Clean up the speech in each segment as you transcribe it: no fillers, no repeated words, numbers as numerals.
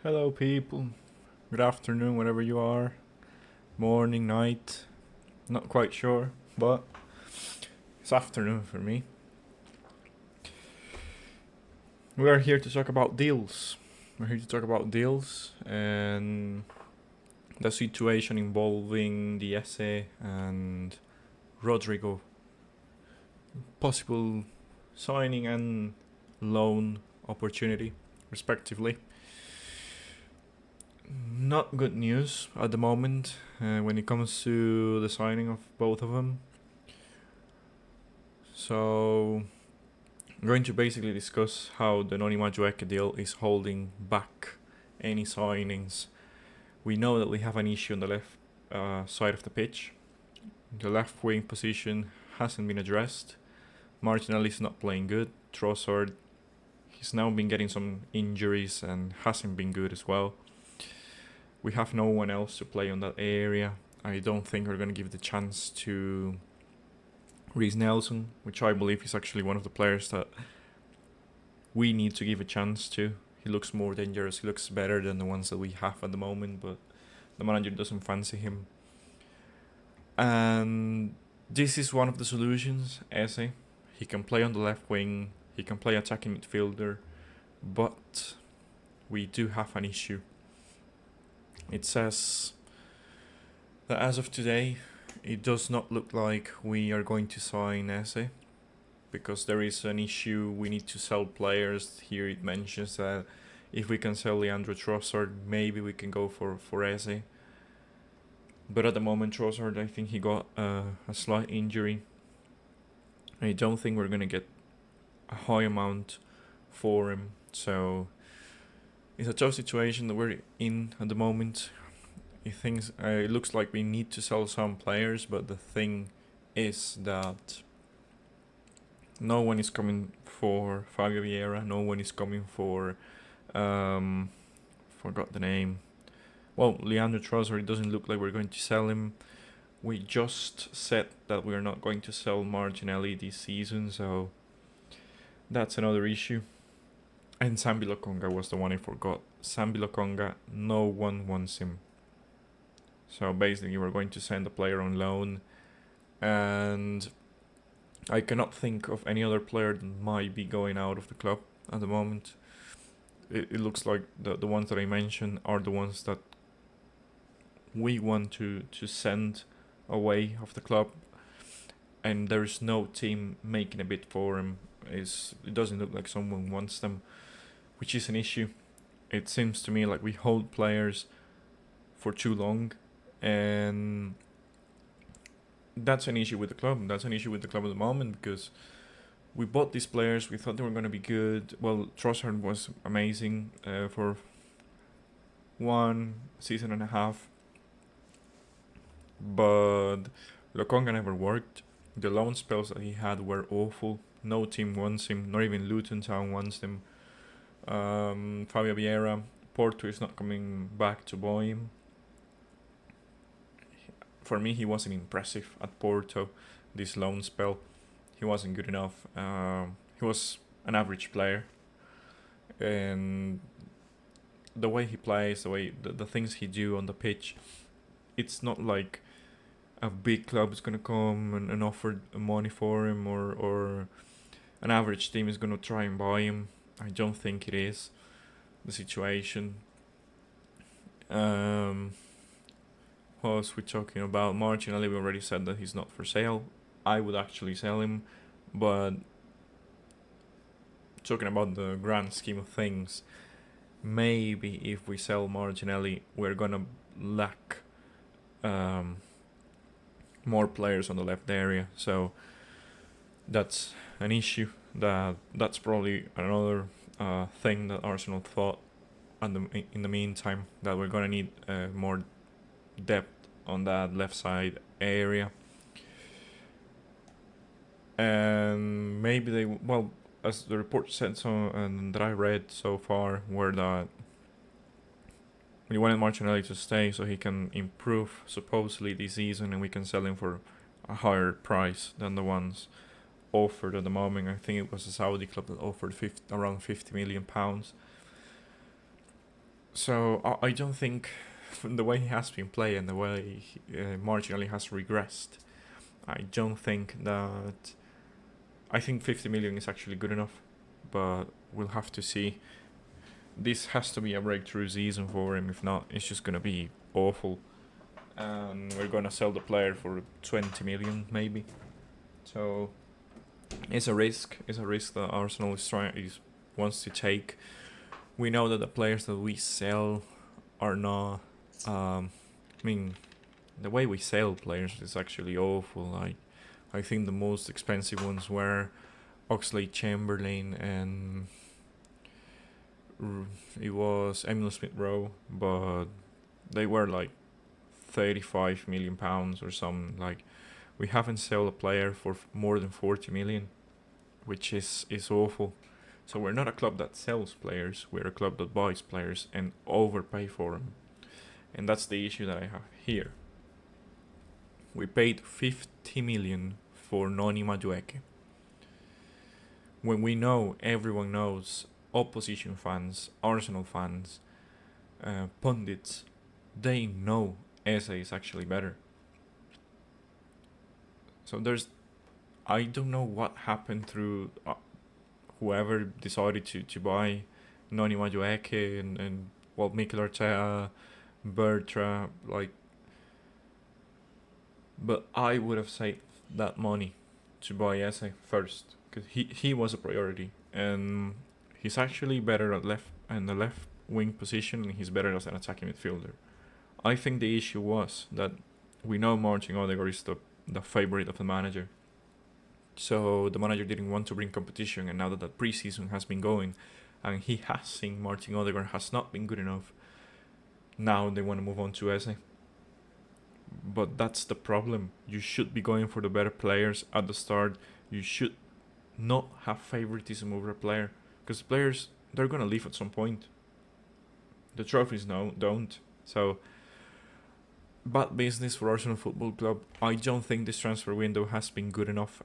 Hello, people. Good afternoon, wherever you are. Morning, night. Not quite sure, but it's afternoon for me. We are here to talk about deals. We're here to talk about deals and the situation involving the Eze and Rodrygo possible signing and loan opportunity, respectively. Not good news at the moment when it comes to the signing of both of them. So, I'm going to basically discuss how the Noni deal is holding back any signings. We know that we have an issue on the left side of the pitch. The left wing position hasn't been addressed. Martinelli is not playing good. Trossard, he's now been getting some injuries and hasn't been good as well. We have no one else to play on that area. I don't think we're going to give the chance to Reece Nelson, which I believe is actually one of the players that we need to give a chance to. He looks more dangerous, he looks better than the ones that we have at the moment, but the manager doesn't fancy him. And this is one of the solutions, Eze. He can play on the left wing, he can play attacking midfielder, but we do have an issue. It says that as of today, it does not look like we are going to sign Eze because there is an issue. We need to sell players. Here it mentions that if we can sell Leandro Trossard, maybe we can go for Eze. But at the moment, Trossard, I think he got a slight injury. I don't think we're going to get a high amount for him. So it's a tough situation that we're in at the moment. It looks like we need to sell some players, but the thing is that no one is coming for Fabio Vieira. No one is coming for forgot the name. Well, Leandro Trossard, it doesn't look like we're going to sell him. We just said that we're not going to sell Martinelli this season, so that's another issue. And Sambi Lokonga was the one I forgot. Sambi Lokonga, no one wants him. So basically we're going to send a player on loan. And I cannot think of any other player that might be going out of the club at the moment. It looks like the ones that I mentioned are the ones that we want to send away of the club. And there's no team making a bid for him. It doesn't look like someone wants them, which is an issue. It seems to me like we hold players for too long, and that's an issue with the club. That's an issue with the club at the moment because we bought these players. We thought they were going to be good. Well, Trossard was amazing for 1 season and a half, but Lokonga never worked. The loan spells that he had were awful. No team wants him. Not even Luton Town wants him. Fabio Vieira, Porto is not coming back to buy him. For me, he wasn't impressive at Porto this loan spell. He wasn't good enough. He was an average player, and the way he plays, the things he do on the pitch, it's not like a big club is gonna come and offer money for him, or an average team is gonna try and buy him. I don't think it is the situation. What else we talking about? Martinelli, we already said that he's not for sale. I would actually sell him, but talking about the grand scheme of things, maybe if we sell Martinelli, we're gonna lack more players on the left area. So that's an issue. That's probably another thing that Arsenal thought in the meantime, that we're gonna need more depth on that left side area. And maybe as the report said and that I read so far, were that we wanted Martinelli to stay so he can improve supposedly this season, and we can sell him for a higher price than the ones offered at the moment. I think it was a Saudi club that offered around £50 million. So I don't think, from the way he has been playing and the way he marginally has regressed, I don't think that. I think 50 million is actually good enough, but we'll have to see. This has to be a breakthrough season for him. If not, it's just gonna be awful, and we're gonna sell the player for 20 million maybe. So it's a risk. It's a risk that Arsenal wants to take. We know that the players that we sell are not. I mean, the way we sell players is actually awful. Like, I think the most expensive ones were Oxlade Chamberlain and it was Emil Smith Rowe, but they were like 35 million pounds or something. Like, we haven't sold a player for more than 40 million, which is awful. So we're not a club that sells players. We're a club that buys players and overpay for them, and that's the issue that I have here. We paid 50 million for Noni Madueke. When we know, everyone knows, opposition fans, Arsenal fans, pundits, they know Eze is actually better. So I don't know what happened through whoever decided to buy Noni Madueke and Mikel Arteta, Bertra, like. But I would have saved that money to buy Eze first, because he was a priority, and he's actually better at the left wing position, and he's better as an attacking midfielder. I think the issue was that we know Martin Odegaard is the favorite of the manager, so the manager didn't want to bring competition, and now that the preseason has been going, and he has seen Martin Odegaard has not been good enough, now they want to move on to Eze. But that's the problem. You should be going for the better players at the start. You should not have favoritism over a player, because players, they're gonna leave at some point. The trophies now don't. So bad business for Arsenal Football Club. I don't think this transfer window has been good enough,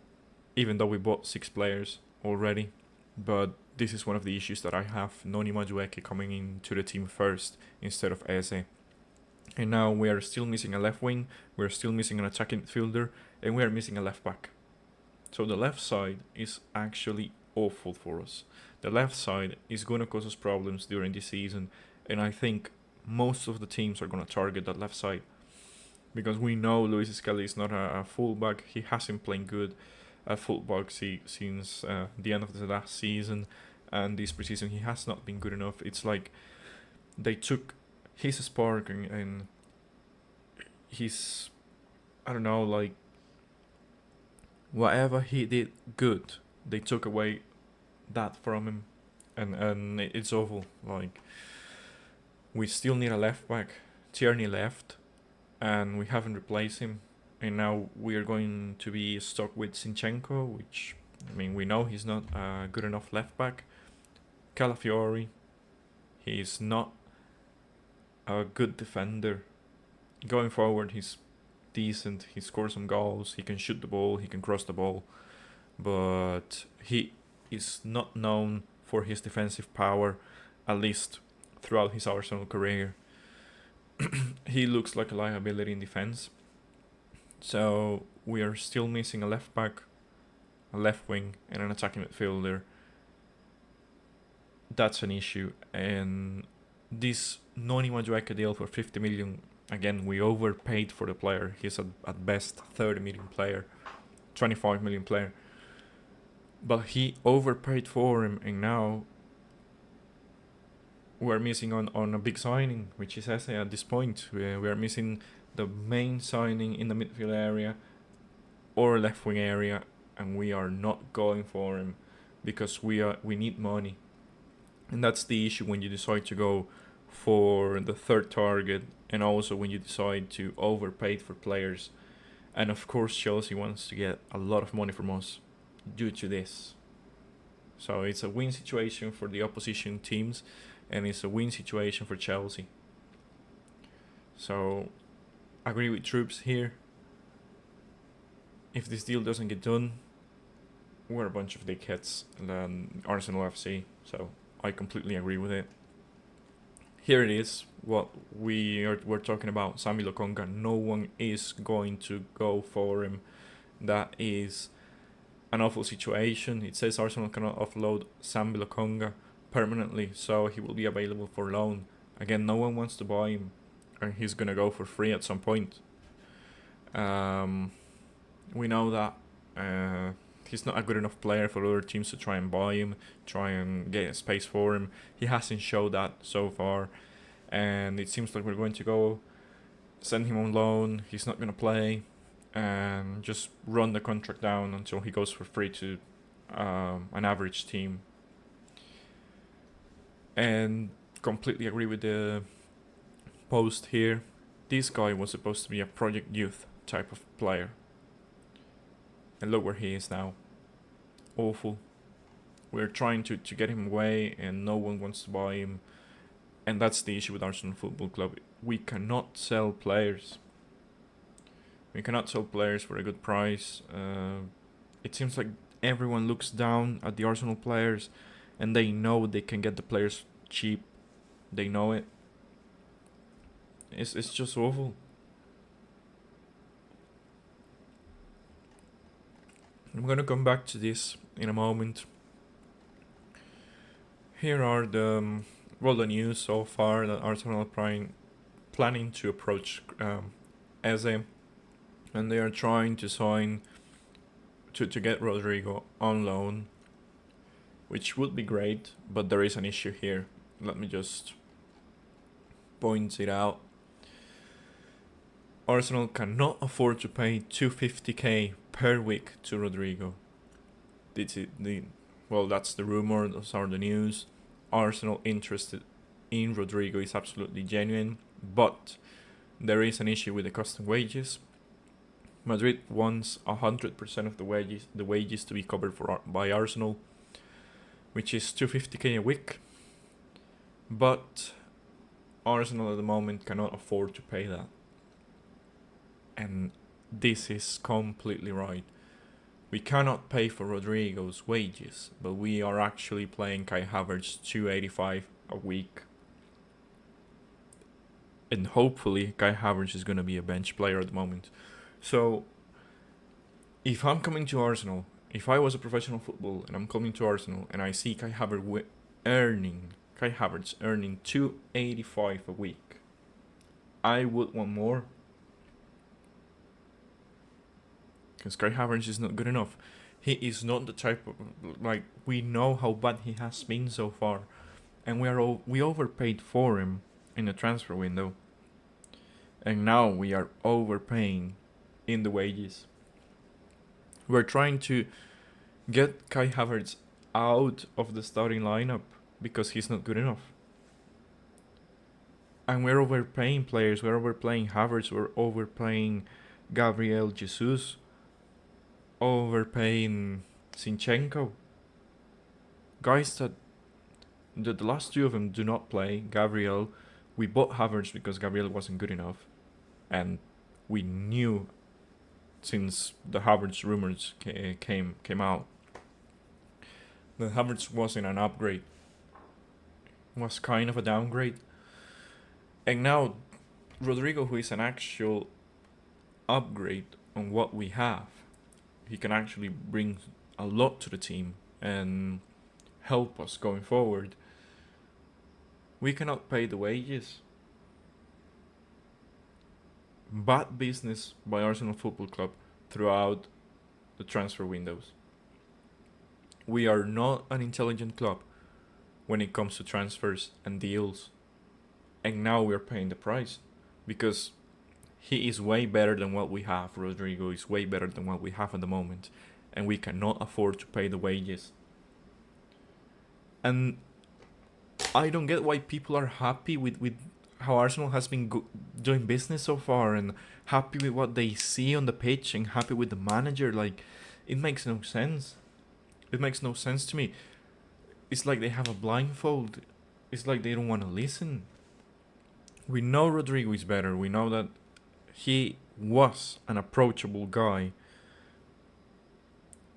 even though we bought 6 players already. But this is one of the issues that I have. Noni Madueke coming into the team first instead of Eze. And now we are still missing a left wing, we're still missing an attacking midfielder, and we are missing a left back. So the left side is actually awful for us. The left side is going to cause us problems during this season, and I think most of the teams are going to target that left side. Because we know Luis Skelly is not a fullback, he hasn't played good at fullback since the end of the last season, and this preseason he has not been good enough. It's like they took his spark and his, I don't know, like, whatever he did good, they took away that from him, and it's awful. Like, we still need a left back. Tierney left, and we haven't replaced him, and now we are going to be stuck with Zinchenko, which, I mean, we know he's not a good enough left back. Calafiori, he's not a good defender. Going forward, he's decent. He scores some goals. He can shoot the ball. He can cross the ball, but he is not known for his defensive power, at least throughout his Arsenal career. He looks like a liability in defense. So we are still missing a left back, a left wing, and an attacking midfielder. That's an issue, and this Noni Madueke deal for 50 million, again, we overpaid for the player. He's at best 30 million player, 25 million player. But he overpaid for him, and now we're missing on a big signing, which is Eze at this point. We are missing the main signing in the midfield area or left wing area, and we are not going for him because we need money. And that's the issue when you decide to go for the third target, and also when you decide to overpay for players. And of course Chelsea wants to get a lot of money from us due to this. So it's a win situation for the opposition teams, and it's a win situation for Chelsea. So I agree with Troops here. If this deal doesn't get done, we're a bunch of dickheads, Arsenal FC. So I completely agree with it. here it is. What we're talking about, Sammy Lokonga. No one is going to go for him. That is an awful situation. It says Arsenal cannot offload Sammy Lokonga permanently, so he will be available for loan. Again, no one wants to buy him, and he's gonna go for free at some point. We know that he's not a good enough player for other teams to try and buy him, try and get a space for him. He hasn't showed that so far, and it seems like we're going to go send him on loan. He's not going to play, and just run the contract down until he goes for free to an average team. And completely agree with the post here. This guy was supposed to be a project youth type of player. And look where he is now. Awful. We're trying to get him away and no one wants to buy him. And that's the issue with Arsenal Football Club. We cannot sell players. We cannot sell players for a good price. It seems like everyone looks down at the Arsenal players and they know they can get the players cheap. They know it. It's just awful. I'm gonna come back to this in a moment. Here are the the news so far that Arsenal are planning to approach Eze, and they are trying to sign to get Rodrygo on loan, which would be great, but there is an issue here. Let me just point it out. Arsenal cannot afford to pay 250k per week to Rodrygo. That's the rumor, those are the news. Arsenal interested in Rodrygo is absolutely genuine, but there is an issue with the cost of wages. Madrid wants 100% of the wages to be covered by Arsenal, which is 250k a week. But Arsenal at the moment cannot afford to pay that. And this is completely right. We cannot pay for Rodrygo's wages, but we are actually paying Kai Havertz 285 a week. And hopefully Kai Havertz is going to be a bench player at the moment. So, if I'm coming to Arsenal, if I was a professional football and I'm coming to Arsenal and I see Kai Havertz earning 285 a week, I would want more. Because Kai Havertz is not good enough. He is not the type of, we know how bad he has been so far. And we overpaid for him in the transfer window. And now we are overpaying in the wages. We're trying to get Kai Havertz out of the starting lineup because he's not good enough. And we're overpaying players. We're overpaying Havertz. We're overpaying Gabriel Jesus. Overpaying Zinchenko. Guys that the last two of them do not play. Gabriel, we bought Havertz because Gabriel wasn't good enough, and we knew since the Havertz rumors came out that Havertz wasn't an upgrade, was kind of a downgrade. And now Rodrygo, who is an actual upgrade on what we have, he can actually bring a lot to the team and help us going forward. We cannot pay the wages. Bad business by Arsenal Football Club throughout the transfer windows. We are not an intelligent club when it comes to transfers and deals. And now we're paying the price because he is way better than what we have. Rodrygo is way better than what we have at the moment. And we cannot afford to pay the wages. And I don't get why people are happy with how Arsenal has been doing business so far. And happy with what they see on the pitch. And happy with the manager. It makes no sense. It makes no sense to me. It's like they have a blindfold. It's like they don't want to listen. We know Rodrygo is better. We know that he was an approachable guy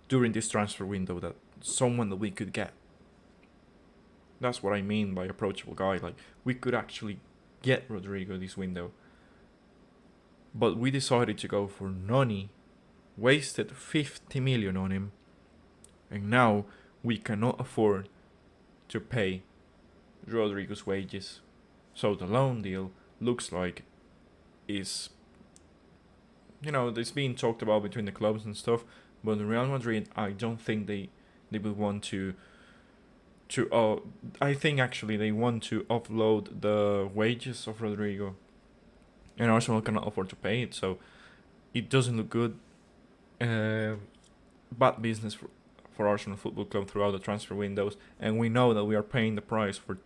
during this transfer window, that someone that we could get. That's what I mean by approachable guy. Like, we could actually get Rodrygo this window, but we decided to go for Noni, wasted 50 million on him, and now we cannot afford to pay Rodrygo's wages. So the loan deal looks like is, it's being talked about between the clubs and stuff, but in Real Madrid, I don't think they will want to I think actually they want to offload the wages of Rodrygo, and Arsenal cannot afford to pay it, so it doesn't look good. Bad business for Arsenal Football Club throughout the transfer windows, and we know that we are paying the price for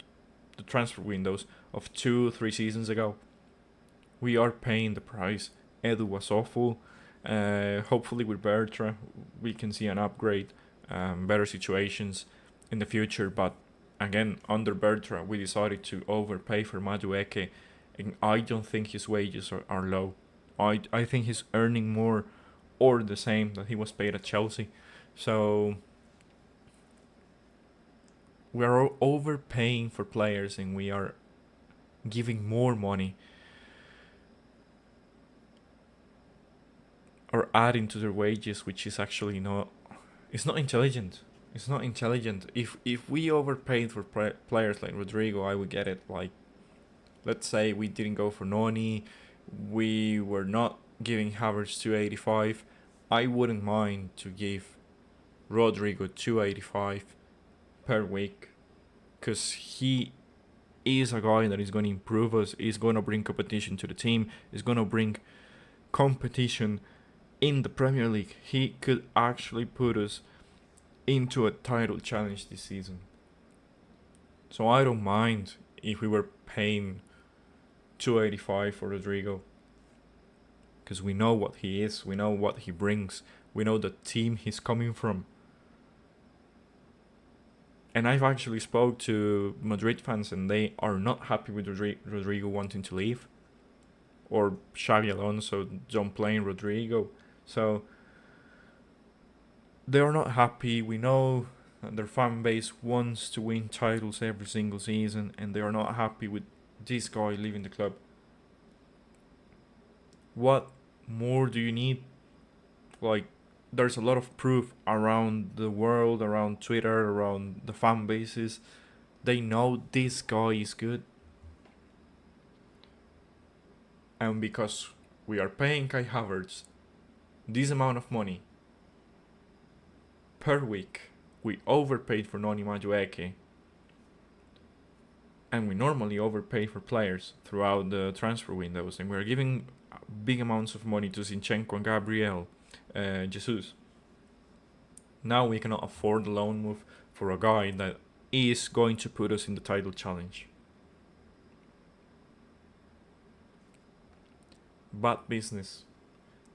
the transfer windows of 2-3 seasons ago. We are paying the price. Edu was awful. Hopefully with Bertra we can see an upgrade, better situations in the future, but again, under Bertra we decided to overpay for Madueke, and I don't think his wages are low. I think he's earning more or the same that he was paid at Chelsea. So we are overpaying for players and we are giving more money or adding to their wages, which is actually not. It's not intelligent. It's not intelligent. If we overpaid for players like Rodrygo, I would get it. Like, let's say we didn't go for Noni, we were not giving Havertz 285. I wouldn't mind to give Rodrygo 285 per week, because he is a guy that is going to improve us, is going to bring competition to the team, is going to bring competition in the Premier League. He could actually put us into a title challenge this season. So I don't mind if we were paying 285 for Rodrygo, because we know what he is, we know what he brings, we know the team he's coming from. And I've actually spoke to Madrid fans and they are not happy with Rodrygo wanting to leave, or Xabi Alonso don't playing Rodrygo. So they are not happy. We know that their fan base wants to win titles every single season, and they are not happy with this guy leaving the club. What more do you need? Like, there's a lot of proof around the world, around Twitter, around the fan bases. They know this guy is good. And because we are paying Kai Havertz this amount of money per week, we overpaid for Noni Madueke, and we normally overpay for players throughout the transfer windows, and we're giving big amounts of money to Zinchenko and Gabriel Jesus. Now we cannot afford the loan move for a guy that is going to put us in the title challenge. Bad business.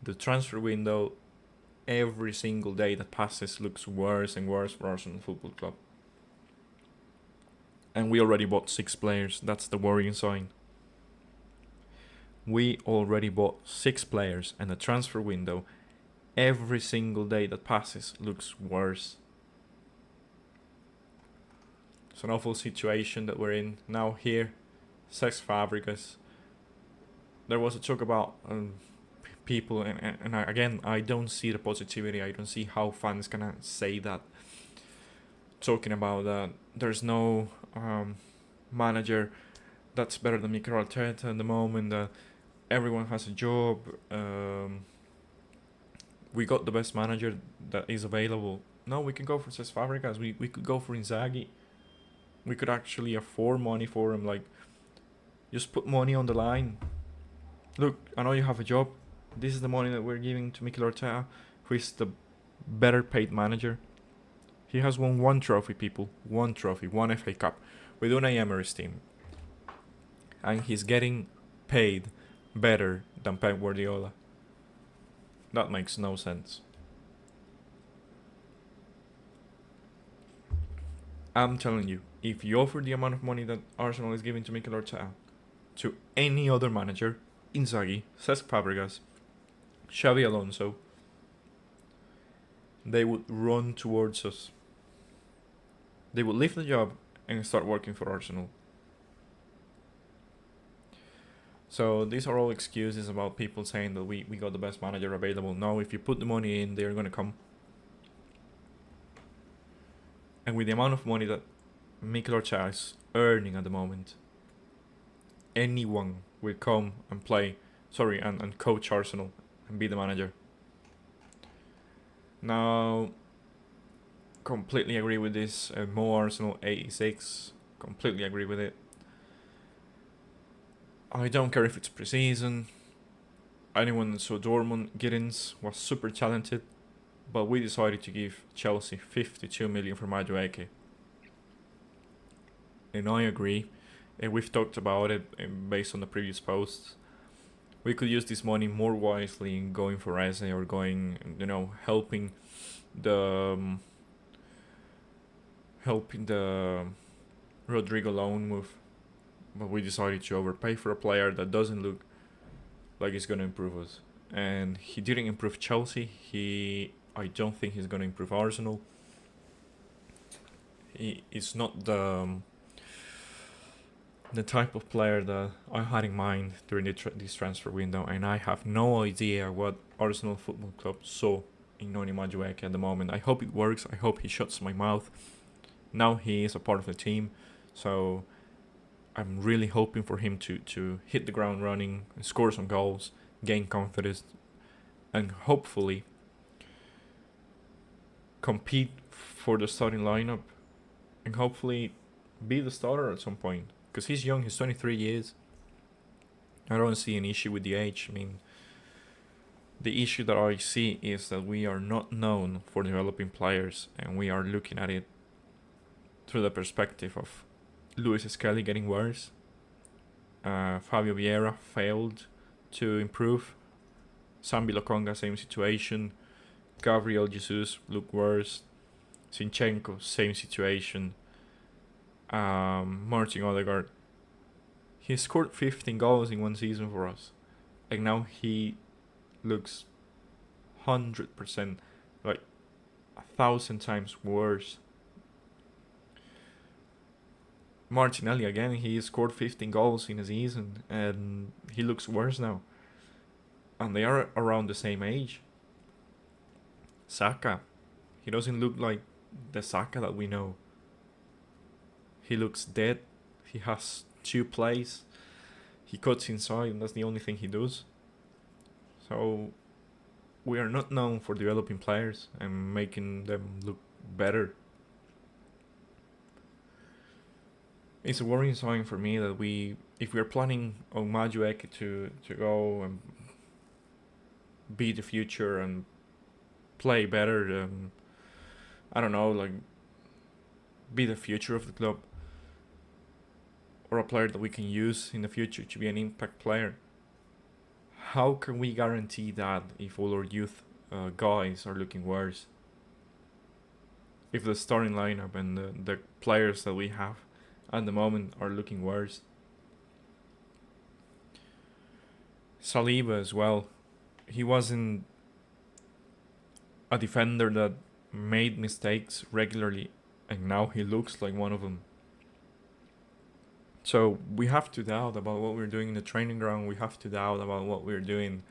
The transfer window, every single day that passes, looks worse and worse for Arsenal Football Club. And we already bought 6 players. That's the worrying sign. We already bought 6 players, and the transfer window, every single day that passes, looks worse. It's an awful situation that we're in now here. Cesc Fabregas. There was a talk about people, and I don't see the positivity. I don't see how fans can say that. Talking about that, there's no manager that's better than Mikel Arteta at the moment. That everyone has a job. We got the best manager that is available. No, we can go for Cesc Fabregas. We could go for Inzaghi. We could actually afford money for him. Like, just put money on the line. Look, I know you have a job. This is the money that we're giving to Mikel Arteta, who is the better paid manager. He has won 1 trophy, people. 1 trophy, 1 FA Cup with Unai Emery's team. And he's getting paid better than Pep Guardiola. That makes no sense. I'm telling you, if you offer the amount of money that Arsenal is giving to Mikel Arteta to any other manager, Inzaghi, Cesc Fabregas, Xabi Alonso, they would run towards us. They would leave the job and start working for Arsenal. So these are all excuses about people saying that we got the best manager available. No, if you put the money in, they're going to come. And with the amount of money that Mikel Arteta is earning at the moment, anyone will come and and coach Arsenal and be the manager. Now, completely agree with this. Mo Arsenal 86, completely agree with it. I don't care if it's pre-season. Anyone that saw Dortmund, Giddens was super talented, but we decided to give Chelsea 52 million for Madueke. And I agree, and we've talked about it based on the previous posts. We could use this money more wisely in going for Eze or going, helping the Rodrygo loan move. But we decided to overpay for a player that doesn't look like he's going to improve us. And he didn't improve Chelsea. I don't think he's going to improve Arsenal. He is not the type of player that I had in mind during this transfer window, and I have no idea what Arsenal Football Club saw in Noni Madueke at the moment. I hope it works. I hope he shuts my mouth. Now he is a part of the team, so I'm really hoping for him to hit the ground running, score some goals, gain confidence, and hopefully compete for the starting lineup, and hopefully be the starter at some point. Because he's young, he's 23 years. I don't see an issue with the age. I mean, the issue that I see is that we are not known for developing players, and we are looking at it through the perspective of Luis Skelly getting worse. Fabio Vieira failed to improve. Sambi Lokonga, same situation. Gabriel Jesus looked worse. Zinchenko, same situation. Martin Odegaard, he scored 15 goals in one season for us, and now he looks 100%, like 1,000 times worse. Martinelli again, he scored 15 goals in a season, and he looks worse now. And they are around the same age. Saka, he doesn't look like the Saka that we know. He looks dead. He has 2 plays. He cuts inside, and that's the only thing he does. So we are not known for developing players and making them look better. It's a worrying sign for me that if we're planning on Madueke to go and be the future and play better, I don't know, like be the future of the club, or a player that we can use in the future to be an impact player, how can we guarantee that if all our youth guys are looking worse? If the starting lineup and the players that we have at the moment are looking worse. Saliba as well. He wasn't a defender that made mistakes regularly, and now he looks like one of them. So we have to doubt about what we're doing in the training ground. We have to doubt about what we're doing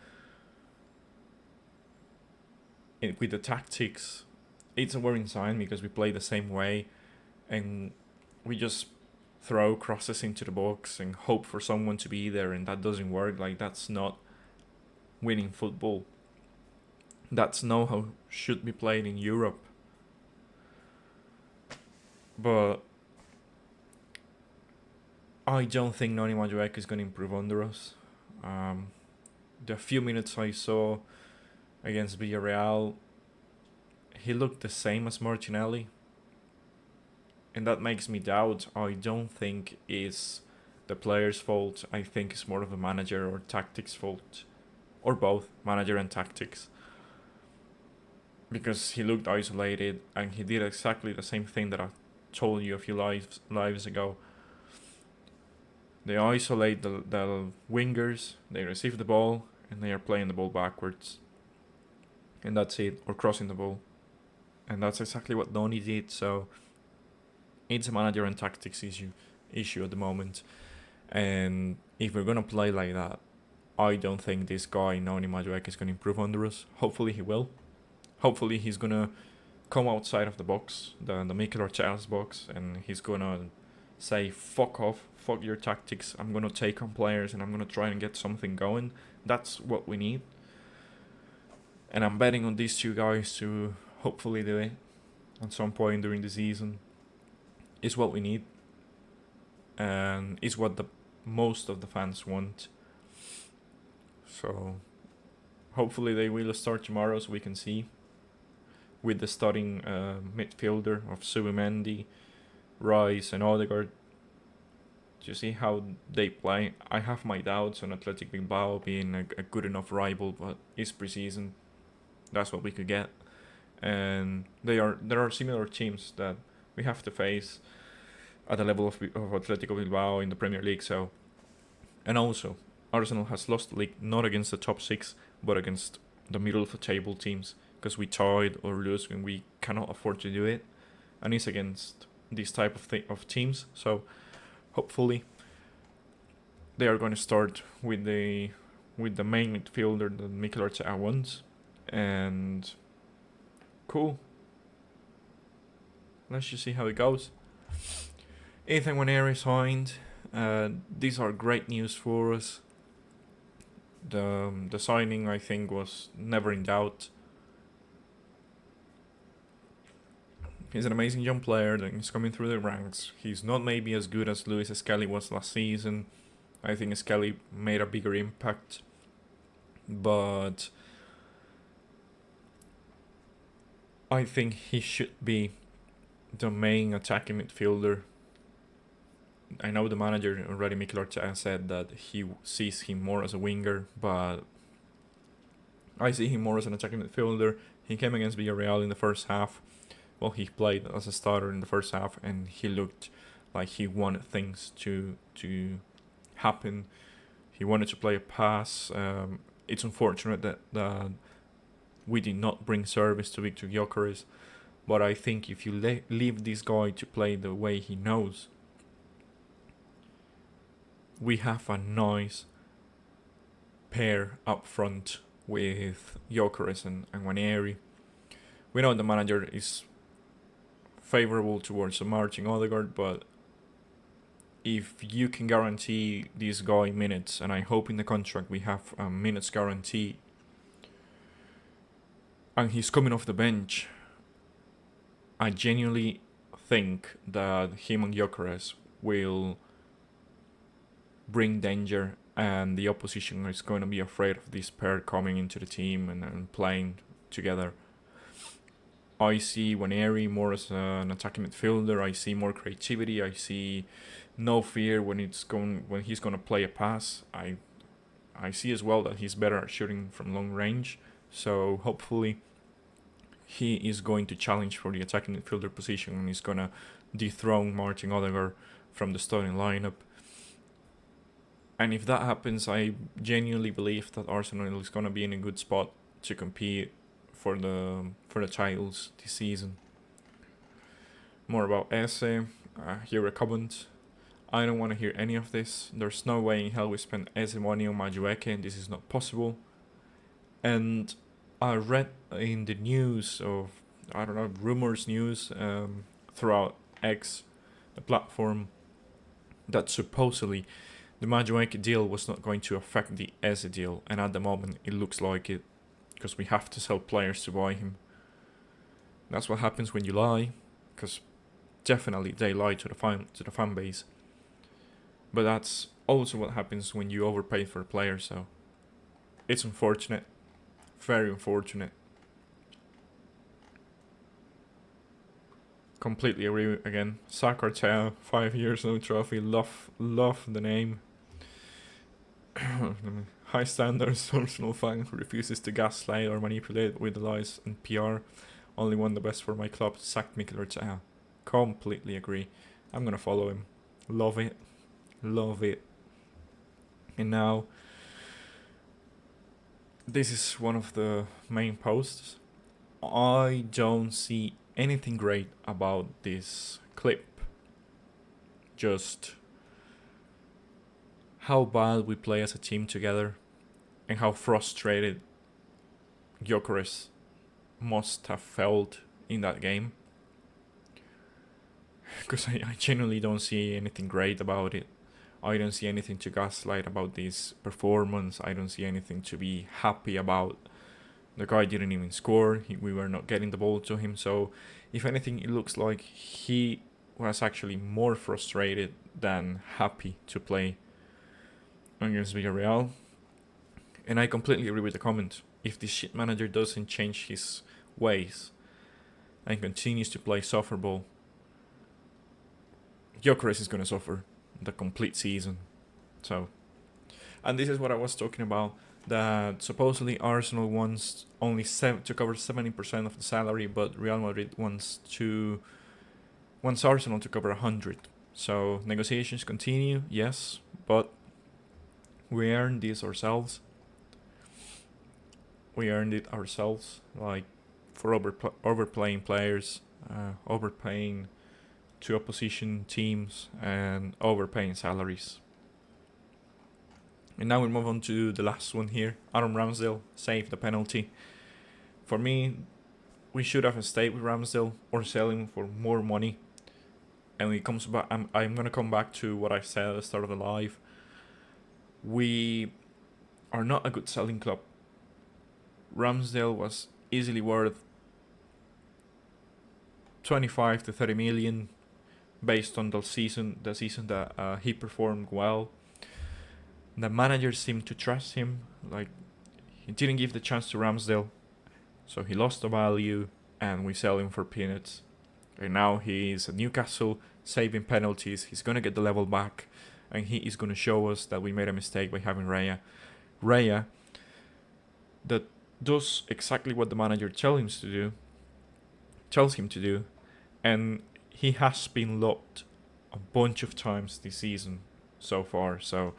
with the tactics. It's a worrying sign because we play the same way, and we just throw crosses into the box and hope for someone to be there, and that doesn't work. Like, that's not winning football. That's not how should be played in Europe. But I don't think Noni Madueke is going to improve under us. The few minutes I saw against Villarreal, he looked the same as Martinelli, and that makes me doubt. I don't think it's the player's fault. I think it's more of a manager or tactics fault, or both, manager and tactics. Because he looked isolated, and he did exactly the same thing that I told you a few lives ago. They isolate the wingers, they receive the ball, and they are playing the ball backwards. And that's it, or crossing the ball. And that's exactly what Noni did, so It's a manager and tactics issue at the moment. And if we're gonna play like that, I don't think this guy Noni is gonna improve under us. Hopefully he will. Hopefully he's gonna come outside of the box, the Mikel Arteta's box, and he's gonna say, fuck off, fuck your tactics, I'm gonna take on players and I'm gonna try and get something going. That's what we need. And I'm betting on these two guys to hopefully do it at some point during the season. Is what we need. And is what the most of the fans want. So hopefully they will start tomorrow so we can see. With the starting midfielder of Subimendi, Rice and Odegaard. To see how they play. I have my doubts on Athletic Bilbao being a good enough rival, but it's pre-season. That's what we could get. And there are similar teams that we have to face at the level of Atletico Bilbao in the Premier League. So, and also Arsenal has lost the league not against the top 6 but against the middle of the table teams, because we tied or lose when we cannot afford to do it, and it's against these type of teams. So hopefully they are going to start with the main midfielder that Mikel Arteta wants. And cool. Let's just see how it goes. Eze and Rodrygo signed. These are great news for us. The signing, I think, was never in doubt. He's an amazing young player that is coming through the ranks. He's not maybe as good as Luis Skelly was last season. I think Skelly made a bigger impact. But I think he should be the main attacking midfielder. I know the manager already, Mikel Arteta, said that he sees him more as a winger, but I see him more as an attacking midfielder. He came against Villarreal in the first half. Well, he played as a starter in the first half, and he looked like he wanted things to happen. He wanted to play a pass. It's unfortunate that we did not bring service to Victor Gyökeres, but I think if you leave this guy to play the way he knows, we have a nice pair up front with Gyökeres and Nwaneri. We know the manager is favourable towards Martin Odegaard, but if you can guarantee this guy minutes, and I hope in the contract we have a minutes guarantee, and he's coming off the bench, I genuinely think that him and Gyökeres will bring danger, and the opposition is going to be afraid of this pair coming into the team and playing together. I see Nwaneri more as an attacking midfielder. I see more creativity. I see no fear when he's going to play a pass. I see as well that he's better at shooting from long range. So hopefully he is going to challenge for the attacking midfielder position, and he's going to dethrone Martin Odegaard from the starting lineup. And if that happens, I genuinely believe that Arsenal is going to be in a good spot to compete for the titles this season. More about Eze. Here a comment. I don't want to hear any of this. There's no way in hell we spend Eze money on Madueke. This is not possible. And I read in the news of, rumors news throughout X, the platform, that supposedly the Madueke deal was not going to affect the Eze deal, and at the moment it looks like it, because we have to sell players to buy him. That's what happens when you lie, because definitely they lie to the fan base. But that's also what happens when you overpay for a player, so it's unfortunate. Very unfortunate. Completely agree again. Sakartel, 5 years, no trophy. Love the name. High standards, Arsenal fan who refuses to gaslight or manipulate with lies and PR. Only want the best for my club. Sack Mikel Arteta. Completely agree. I'm gonna follow him. Love it. Love it. And now, this is one of the main posts. I don't see anything great about this clip. just how bad we play as a team together and how frustrated Gyökeres must have felt in that game. Because I genuinely don't see anything great about it. I don't see anything to gaslight about this performance. I don't see anything to be happy about. The guy didn't even score. We were not getting the ball to him. So, if anything, it looks like he was actually more frustrated than happy to play against Villarreal. And I completely agree with the comment. If this shit manager doesn't change his ways and continues to play soccer ball, Gyökeres is going to suffer the complete season. So, and this is what I was talking about, that supposedly Arsenal wants only to cover 70% of the salary, but Real Madrid wants Arsenal to cover 100. So negotiations continue, yes, but we earned this ourselves. We earned it ourselves, like for overplaying players, overpaying to opposition teams, and overpaying salaries. And now we move on to the last one here. Aaron Ramsdale saved the penalty. For me, we should have stayed with Ramsdale or sell him for more money. And when it comes back, I'm going to come back to what I said at the start of the live. We are not a good selling club. Ramsdale was easily worth 25 to 30 million based on the season that he performed well. The manager seemed to trust him. Like, he didn't give the chance to Ramsdale, so he lost the value, and we sell him for peanuts. And now he's at Newcastle saving penalties. He's gonna get the level back, and he is gonna show us that we made a mistake by having Raya. Raya that does exactly what the manager tells him to do, and he has been locked a bunch of times this season so far. So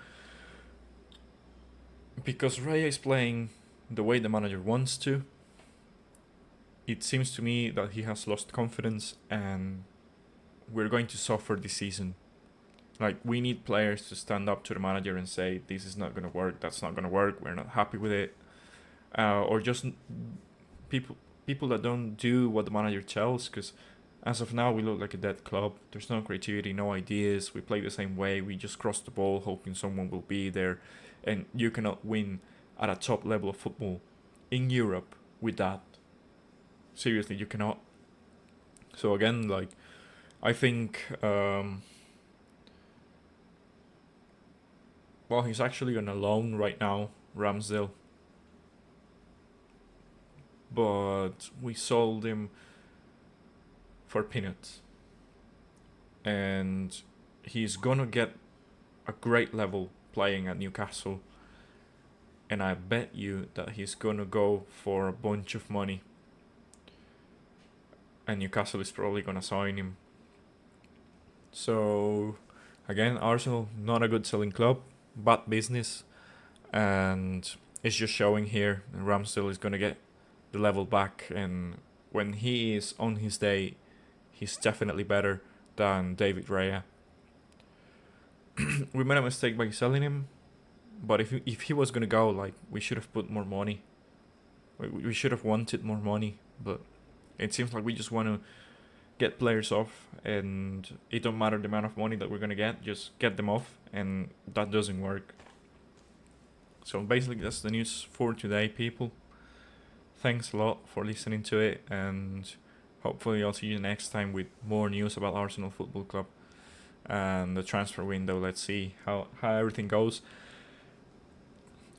because Raya is playing the way the manager wants to, it seems to me that he has lost confidence, and we're going to suffer this season. Like, we need players to stand up to the manager and say, this is not going to work, that's not going to work, we're not happy with it. Or just people that don't do what the manager tells, because as of now we look like a dead club. There's no creativity, no ideas, we play the same way, we just cross the ball hoping someone will be there, and you cannot win at a top level of football in Europe with that. Seriously, you cannot. So again, like, I think well, he's actually on a loan right now, Ramsdale, but we sold him for peanuts, and he's gonna get a great level playing at Newcastle, and I bet you that he's gonna go for a bunch of money, and Newcastle is probably gonna sign him. So again, Arsenal, not a good selling club, bad business, and it's just showing here. Ramsdale is gonna get the level back, and when he is on his day, he's definitely better than David Raya. We made a mistake by selling him, but if he was gonna go, like, we should have put more money. We should have wanted more money, but it seems like we just want to get players off, and it don't matter the amount of money that we're gonna get, just get them off, and that doesn't work. So basically, that's the news for today, people. Thanks a lot for listening to it, and hopefully I'll see you next time with more news about Arsenal Football Club and the transfer window. Let's see how everything goes.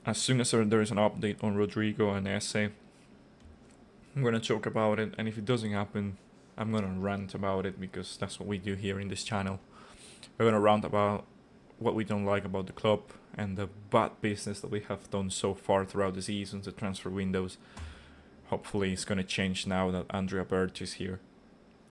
As soon as there is an update on Rodrygo and Eze, I'm going to talk about it, and if it doesn't happen, I'm going to rant about it, because that's what we do here in this channel. We're going to rant about what we don't like about the club and the bad business that we have done so far throughout the seasons, the transfer windows. Hopefully it's going to change now that Andrea Bird is here.